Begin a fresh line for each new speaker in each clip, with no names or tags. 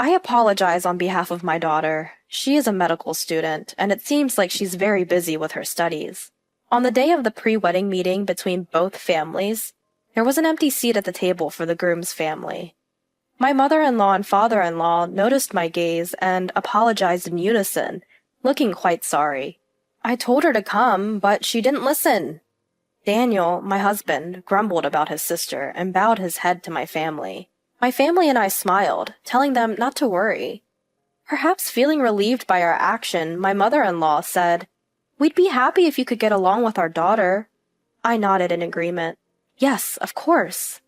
I apologize on behalf of my daughter. She is a medical student, and it seems like she's very busy with her studies. On the day of the pre-wedding meeting between both families, there was an empty seat at the table for the groom's family. My mother-in-law and father-in-law noticed my gaze and apologized in unison, looking quite sorry. I told her to come, but she didn't listen. Daniel, my husband, grumbled about his sister and bowed his head to my family. My family and I smiled, telling them not to worry. Perhaps feeling relieved by our action, my mother-in-law said, "We'd be happy if you could get along with our daughter." I nodded in agreement. Yes, of course.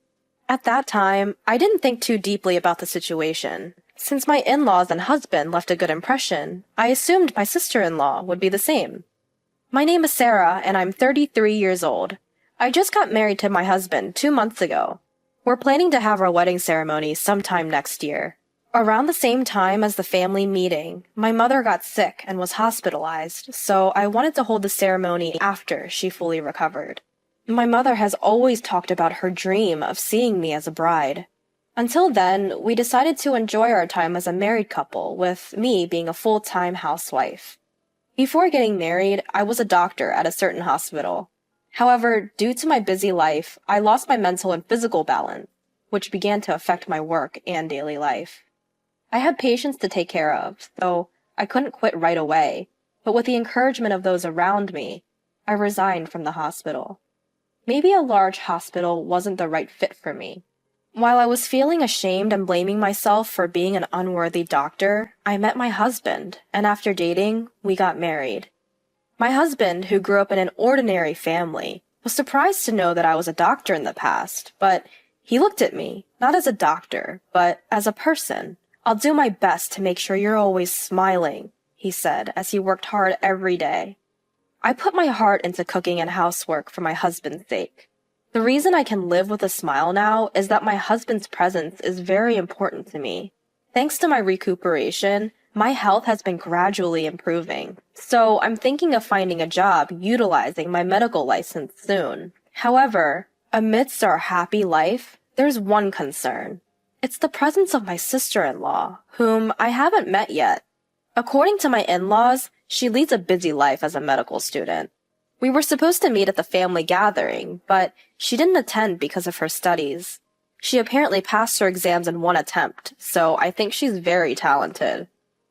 At that time, I didn't think too deeply about the situation. Since my in-laws and husband left a good impression, I assumed my sister-in-law would be the same. My name is Sarah, and I'm 33 years old. I just got married to my husband 2 months ago. We're planning to have our wedding ceremony sometime next year. Around the same time as the family meeting, my mother got sick and was hospitalized, so I wanted to hold the ceremony after she fully recovered. My mother has always talked about her dream of seeing me as a bride. Until then, we decided to enjoy our time as a married couple, with me being a full-time housewife. Before getting married, I was a doctor at a certain hospital. However, due to my busy life, I lost my mental and physical balance, which began to affect my work and daily life. I had patients to take care of, so I couldn't quit right away, but with the encouragement of those around me, I resigned from the hospital. Maybe a large hospital wasn't the right fit for me. While I was feeling ashamed and blaming myself for being an unworthy doctor, I met my husband, and after dating, we got married. My husband, who grew up in an ordinary family, was surprised to know that I was a doctor in the past, but he looked at me, not as a doctor, but as a person. "I'll do my best to make sure you're always smiling," he said as he worked hard every day. I put my heart into cooking and housework for my husband's sake. The reason I can live with a smile now is that my husband's presence is very important to me. Thanks to my recuperation, my health has been gradually improving, so I'm thinking of finding a job utilizing my medical license soon. However, amidst our happy life, there's one concern. It's the presence of my sister-in-law, whom I haven't met yet. According to my in-laws, she leads a busy life as a medical student. We were supposed to meet at the family gathering, but she didn't attend because of her studies. She apparently passed her exams in one attempt, so I think she's very talented.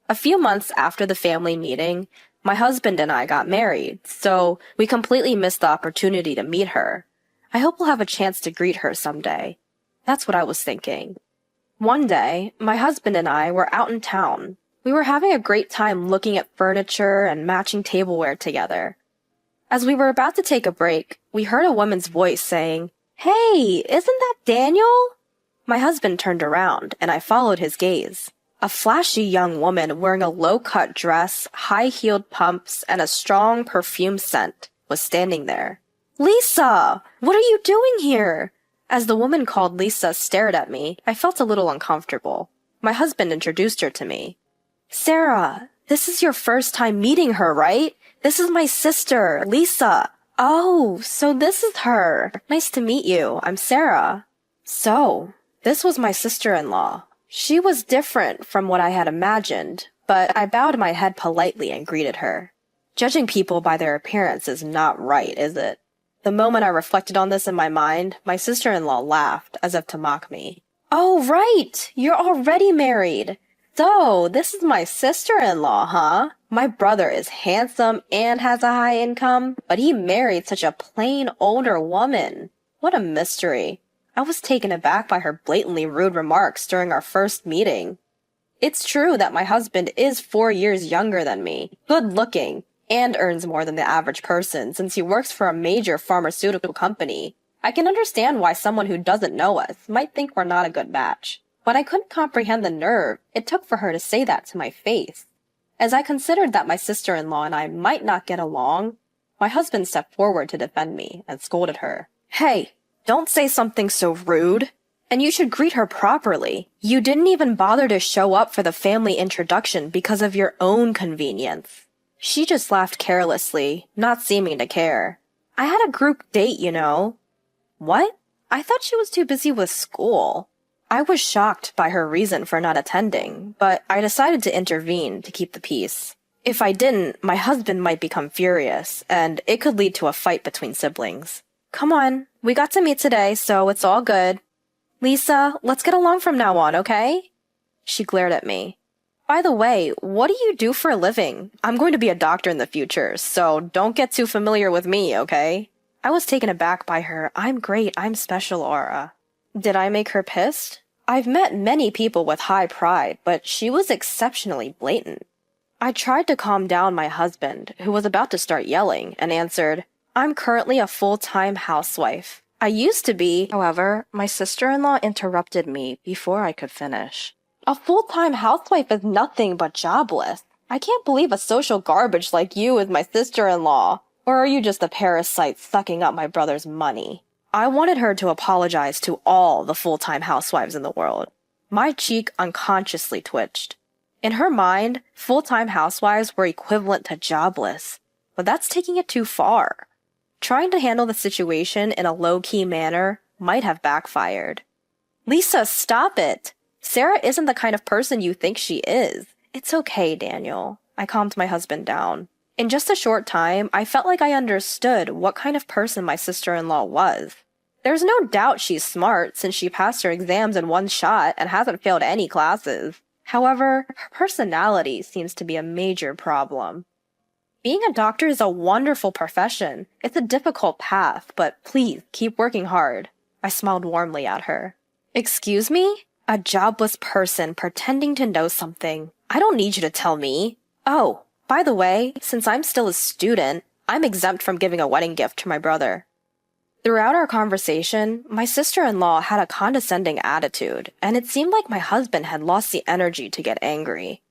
A few months after the family meeting, my husband and I got married, so we completely missed the opportunity to meet her. I hope we'll have a chance to greet her someday. That's what I was thinking. One day, my husband and I were out in town. We were having a great time looking at furniture and matching tableware together. As we were about to take a break, we heard a woman's voice saying, "Hey, isn't that Daniel?" My husband turned around, and I followed his gaze. A flashy young woman wearing a low-cut dress, high-heeled pumps, and a strong perfume scent was standing there. "Lisa, what are you doing here?" As the woman called Lisa stared at me, I felt a little uncomfortable. My husband introduced her to me. "Sarah, this is your first time meeting her, right? This is my sister, Lisa." "Oh, so this is her. Nice to meet you. I'm Sarah." So, this was my sister-in-law. She was different from what I had imagined, but I bowed my head politely and greeted her. Judging people by their appearance is not right, is it? The moment I reflected on this in my mind, my sister-in-law laughed, as if to mock me. "Oh, right! You're already married! So, this is my sister-in-law, huh? My brother is handsome and has a high income, but he married such a plain older woman. What a mystery." I was taken aback by her blatantly rude remarks during our first meeting. It's true that my husband is 4 years younger than me, good-looking, and earns more than the average person since he works for a major pharmaceutical company. I can understand why someone who doesn't know us might think we're not a good match. But I couldn't comprehend the nerve it took for her to say that to my face. As I considered that my sister-in-law and I might not get along, my husband stepped forward to defend me and scolded her. "Hey, don't say something so rude. And you should greet her properly. You didn't even bother to show up for the family introduction because of your own convenience." She just laughed carelessly, not seeming to care. "I had a group date, you know." "What? I thought she was too busy with school." I was shocked by her reason for not attending, but I decided to intervene to keep the peace. If I didn't, my husband might become furious, and it could lead to a fight between siblings. Come on, we got to meet today, so it's all good. Lisa, let's get along from now on, okay? She glared at me. By the way, what do you do for a living? I'm going to be a doctor in the future, so don't get too familiar with me, okay? I was taken aback by her "I'm great, I'm special" aura. Did I make her pissed? I've met many people with high pride, but she was exceptionally blatant. I tried to calm down my husband, who was about to start yelling, and answered, "I'm currently a full-time housewife. I used to be." However, my sister-in-law interrupted me before I could finish. "A full-time housewife is nothing but jobless. I can't believe a social garbage like you is my sister-in-law. Or are you just a parasite sucking up my brother's money?" I wanted her to apologize to all the full-time housewives in the world. My cheek unconsciously twitched. In her mind, full-time housewives were equivalent to jobless, but that's taking it too far. Trying to handle the situation in a low-key manner might have backfired. "Lisa, stop it! Sarah isn't the kind of person you think she is. It's okay, Daniel." I calmed my husband down. In just a short time, I felt like I understood what kind of person my sister-in-law was. There's no doubt she's smart since she passed her exams in one shot and hasn't failed any classes. However, her personality seems to be a major problem. Being a doctor is a wonderful profession. It's a difficult path, but please keep working hard. I smiled warmly at her. "Excuse me? A jobless person pretending to know something. I don't need you to tell me. Oh, by the way, since I'm still a student, I'm exempt from giving a wedding gift to my brother." Throughout our conversation, my sister-in-law had a condescending attitude, and it seemed like my husband had lost the energy to get angry.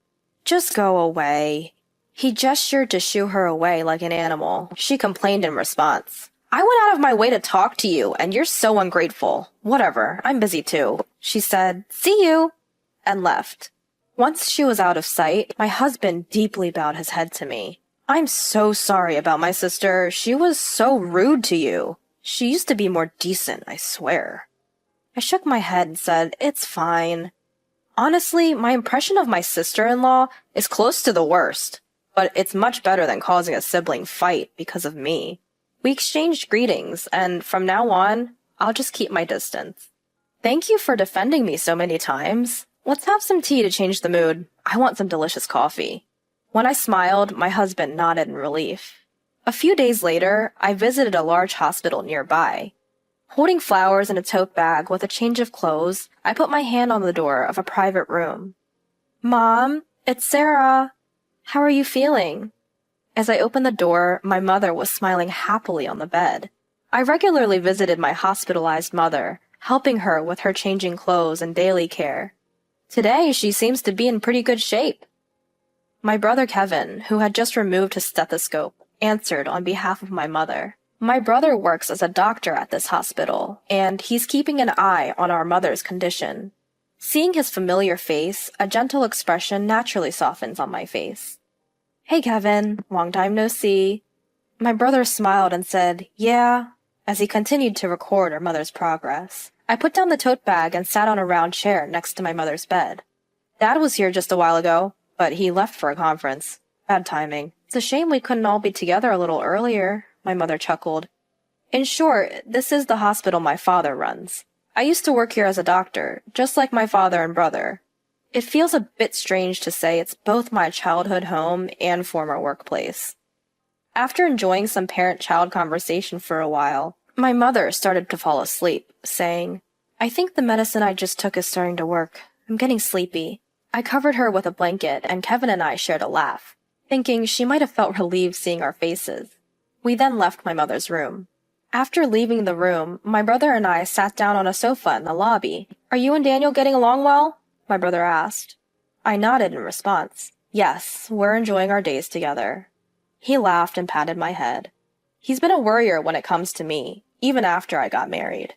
"Just go away." He gestured to shoo her away like an animal. She complained in response. "I went out of my way to talk to you, and you're so ungrateful. Whatever, I'm busy too." She said, "See you," and left. Once she was out of sight, my husband deeply bowed his head to me. "I'm so sorry about my sister. She was so rude to you. She used to be more decent, I swear." I shook my head and said, "It's fine." Honestly, my impression of my sister-in-law is close to the worst, but it's much better than causing a sibling fight because of me. We exchanged greetings, and from now on, I'll just keep my distance. "Thank you for defending me so many times. Let's have some tea to change the mood. I want some delicious coffee." When I smiled, my husband nodded in relief. A few days later, I visited a large hospital nearby. Holding flowers in a tote bag with a change of clothes, I put my hand on the door of a private room. "Mom, it's Sarah. How are you feeling?" As I opened the door, my mother was smiling happily on the bed. I regularly visited my hospitalized mother, helping her with her changing clothes and daily care. Today, she seems to be in pretty good shape. My brother Kevin, who had just removed his stethoscope, answered on behalf of my mother. My brother works as a doctor at this hospital, and he's keeping an eye on our mother's condition. Seeing his familiar face, a gentle expression naturally softens on my face. "Hey, Kevin, long time no see." My brother smiled and said, "Yeah," as he continued to record our mother's progress. I put down the tote bag and sat on a round chair next to my mother's bed. "Dad was here just a while ago, but he left for a conference. Bad timing. It's a shame we couldn't all be together a little earlier," my mother chuckled. In short, this is the hospital my father runs. I used to work here as a doctor, just like my father and brother. It feels a bit strange to say it's both my childhood home and former workplace. After enjoying some parent-child conversation for a while, my mother started to fall asleep, saying, "I think the medicine I just took is starting to work. I'm getting sleepy." I covered her with a blanket, and Kevin and I shared a laugh, thinking she might have felt relieved seeing our faces. We then left my mother's room. After leaving the room, my brother and I sat down on a sofa in the lobby. "Are you and Daniel getting along well?" my brother asked. I nodded in response. "Yes, we're enjoying our days together." He laughed and patted my head. He's been a worrier when it comes to me, even after I got married.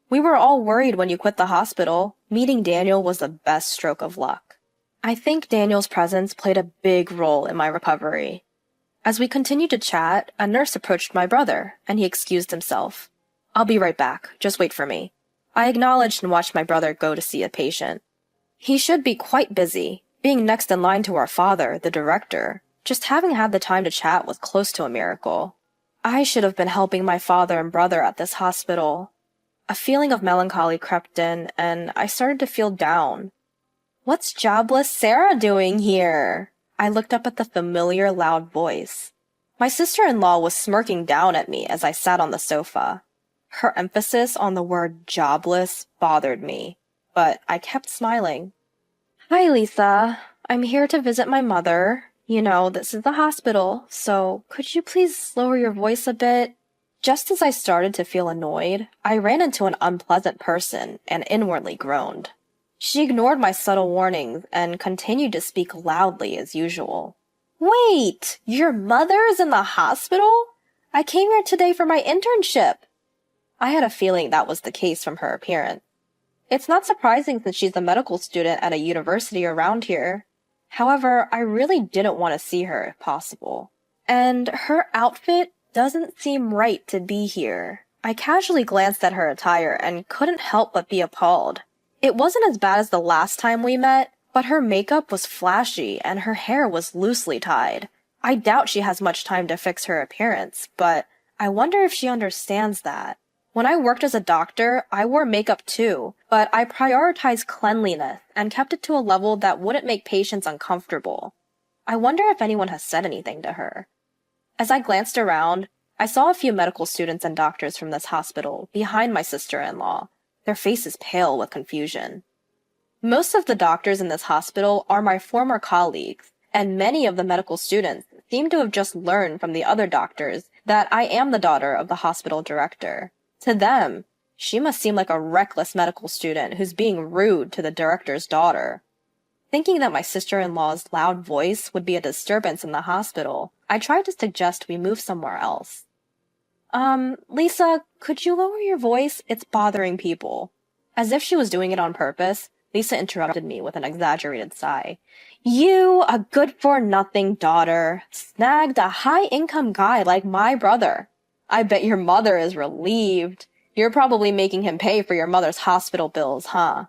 "We were all worried when you quit the hospital. Meeting Daniel was the best stroke of luck." I think Daniel's presence played a big role in my recovery. As we continued to chat, a nurse approached my brother, and he excused himself. "I'll be right back. Just wait for me." I acknowledged and watched my brother go to see a patient. He should be quite busy, being next in line to our father, the director. Just having had the time to chat was close to a miracle. I should have been helping my father and brother at this hospital. A feeling of melancholy crept in, and I started to feel down. What's jobless Sarah doing here? I looked up at the familiar, loud voice. My sister-in-law was smirking down at me as I sat on the sofa. Her emphasis on the word jobless bothered me, but I kept smiling. Hi, Lisa. I'm here to visit my mother. You know, this is the hospital, so could you please lower your voice a bit? Just as I started to feel annoyed, I ran into an unpleasant person and inwardly groaned. She ignored my subtle warnings and continued to speak loudly as usual. Wait, your mother is in the hospital? I came here today for my internship. I had a feeling that was the case from her appearance. It's not surprising since she's a medical student at a university around here. However, I really didn't want to see her if possible. And her outfit doesn't seem right to be here. I casually glanced at her attire and couldn't help but be appalled. It wasn't as bad as the last time we met, but her makeup was flashy and her hair was loosely tied. I doubt she has much time to fix her appearance, but I wonder if she understands that. When I worked as a doctor, I wore makeup too, but I prioritized cleanliness and kept it to a level that wouldn't make patients uncomfortable. I wonder if anyone has said anything to her. As I glanced around, I saw a few medical students and doctors from this hospital behind my sister-in-law, their faces pale with confusion. Most of the doctors in this hospital are my former colleagues, and many of the medical students seem to have just learned from the other doctors that I am the daughter of the hospital director. To them, she must seem like a reckless medical student who's being rude to the director's daughter. Thinking that my sister-in-law's loud voice would be a disturbance in the hospital, I tried to suggest we move somewhere else. Lisa, could you lower your voice? It's bothering people. As if she was doing it on purpose, Lisa interrupted me with an exaggerated sigh. You, a good-for-nothing daughter, snagged a high-income guy like my brother. I bet your mother is relieved. You're probably making him pay for your mother's hospital bills, huh?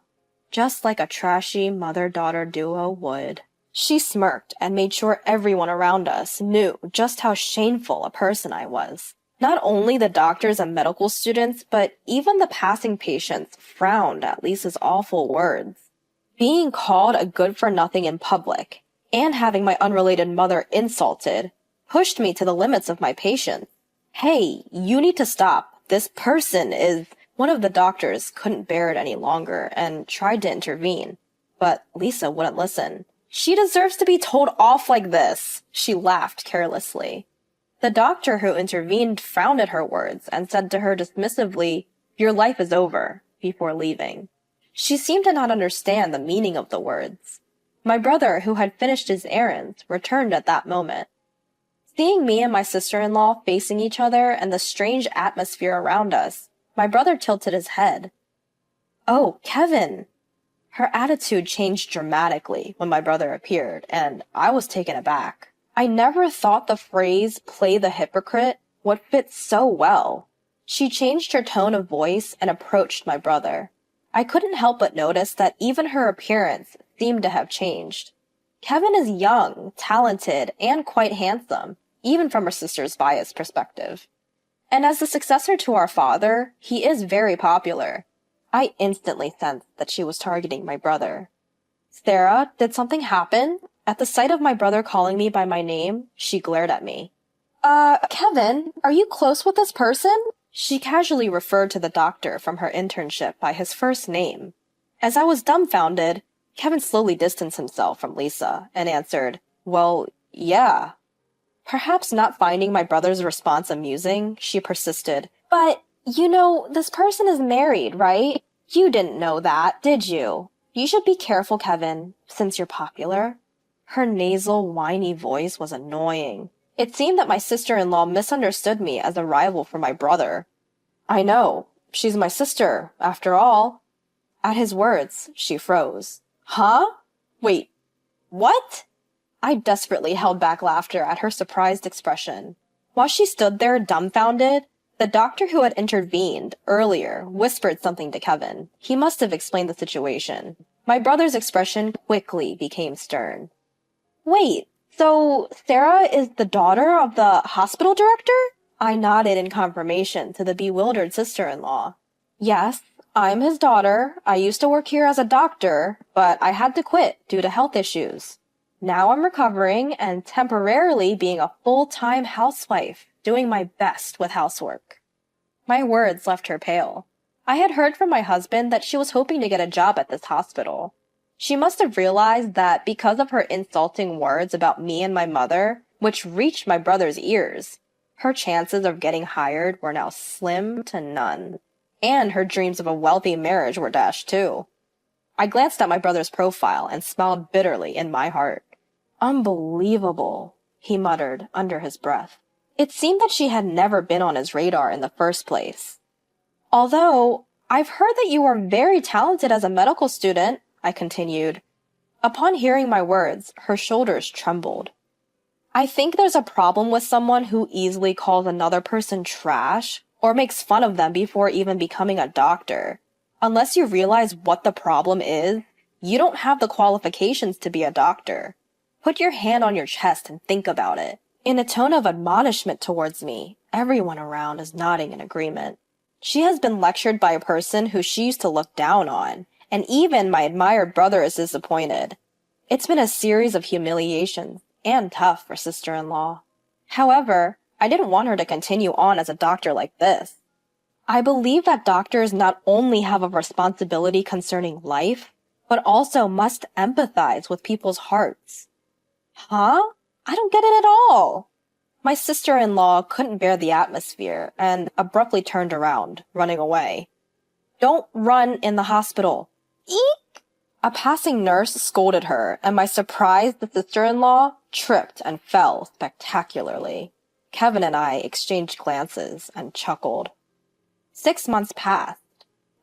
Just like a trashy mother-daughter duo would. She smirked and made sure everyone around us knew just how shameful a person I was. Not only the doctors and medical students, but even the passing patients frowned at Lisa's awful words. Being called a good-for-nothing in public, and having my unrelated mother insulted, pushed me to the limits of my patience. Hey, you need to stop. This person is... One of the doctors couldn't bear it any longer and tried to intervene, but Lisa wouldn't listen. She deserves to be told off like this, she laughed carelessly. The doctor who intervened frowned at her words and said to her dismissively, "Your life is over," before leaving. She seemed to not understand the meaning of the words. My brother, who had finished his errands, returned at that moment. Seeing me and my sister-in-law facing each other and the strange atmosphere around us, my brother tilted his head. "Oh, Kevin!" Her attitude changed dramatically when my brother appeared, and I was taken aback. I never thought the phrase, "play the hypocrite," would fit so well. She changed her tone of voice and approached my brother. I couldn't help but notice that even her appearance seemed to have changed. Kevin is young, talented, and quite handsome, even from her sister's biased perspective. And as the successor to our father, he is very popular. I instantly sensed that she was targeting my brother. "Sarah, did something happen?" At the sight of my brother calling me by my name, she glared at me. Kevin, are you close with this person?" She casually referred to the doctor from her internship by his first name. As I was dumbfounded, Kevin slowly distanced himself from Lisa and answered, "Well, yeah." Perhaps not finding my brother's response amusing, she persisted. "But, you know, this person is married, right? You didn't know that, did you? You should be careful, Kevin, since you're popular." Her nasal, whiny voice was annoying. It seemed that my sister-in-law misunderstood me as a rival for my brother. "I know. She's my sister, after all." At his words, she froze. "Huh? Wait, what?" I desperately held back laughter at her surprised expression. While she stood there dumbfounded, The doctor who had intervened earlier whispered something to Kevin. He must have explained the situation. My brother's expression quickly became stern. Wait, so Sarah is the daughter of the hospital director? I nodded in confirmation to the bewildered sister-in-law. Yes, I'm his daughter. I used to work here as a doctor, but I had to quit due to health issues. Now I'm recovering and temporarily being a full-time housewife, doing my best with housework. My words left her pale. I had heard from my husband that she was hoping to get a job at this hospital. She must have realized that because of her insulting words about me and my mother, which reached my brother's ears, her chances of getting hired were now slim to none. And her dreams of a wealthy marriage were dashed too. I glanced at my brother's profile and smiled bitterly in my heart. Unbelievable, he muttered under his breath. It seemed that she had never been on his radar in the first place. Although, I've heard that you are very talented as a medical student, I continued. Upon hearing my words, her shoulders trembled. I think there's a problem with someone who easily calls another person trash or makes fun of them before even becoming a doctor. Unless you realize what the problem is, you don't have the qualifications to be a doctor. Put your hand on your chest and think about it. In a tone of admonishment towards me, everyone around is nodding in agreement. She has been lectured by a person who she used to look down on, and even my admired brother is disappointed. It's been a series of humiliations, and tough for sister-in-law. However, I didn't want her to continue on as a doctor like this. I believe that doctors not only have a responsibility concerning life, but also must empathize with people's hearts. Huh? I don't get it at all. My sister-in-law couldn't bear the atmosphere and abruptly turned around, running away. Don't run in the hospital. Eek! A passing nurse scolded her, and my surprised sister-in-law tripped and fell spectacularly. Kevin and I exchanged glances and chuckled. 6 months passed.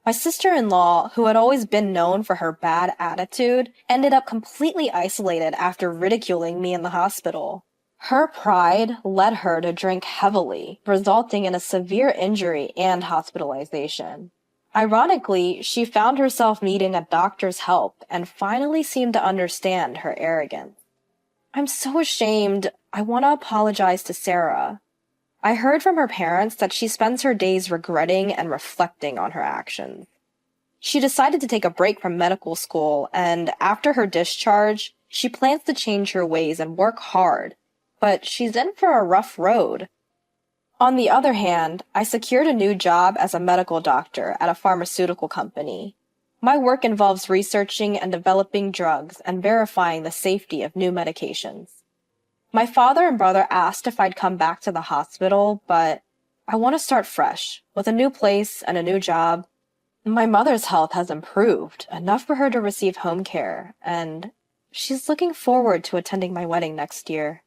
My sister-in-law, who had always been known for her bad attitude, ended up completely isolated after ridiculing me in the hospital. Her pride led her to drink heavily, resulting in a severe injury and hospitalization. Ironically, she found herself needing a doctor's help and finally seemed to understand her arrogance. I'm so ashamed. I want to apologize to Sarah. I heard from her parents that she spends her days regretting and reflecting on her actions. She decided to take a break from medical school, and after her discharge, she plans to change her ways and work hard, but she's in for a rough road. On the other hand, I secured a new job as a medical doctor at a pharmaceutical company. My work involves researching and developing drugs and verifying the safety of new medications. My father and brother asked if I'd come back to the hospital, but I want to start fresh, with a new place and a new job. My mother's health has improved, enough for her to receive home care, and she's looking forward to attending my wedding next year.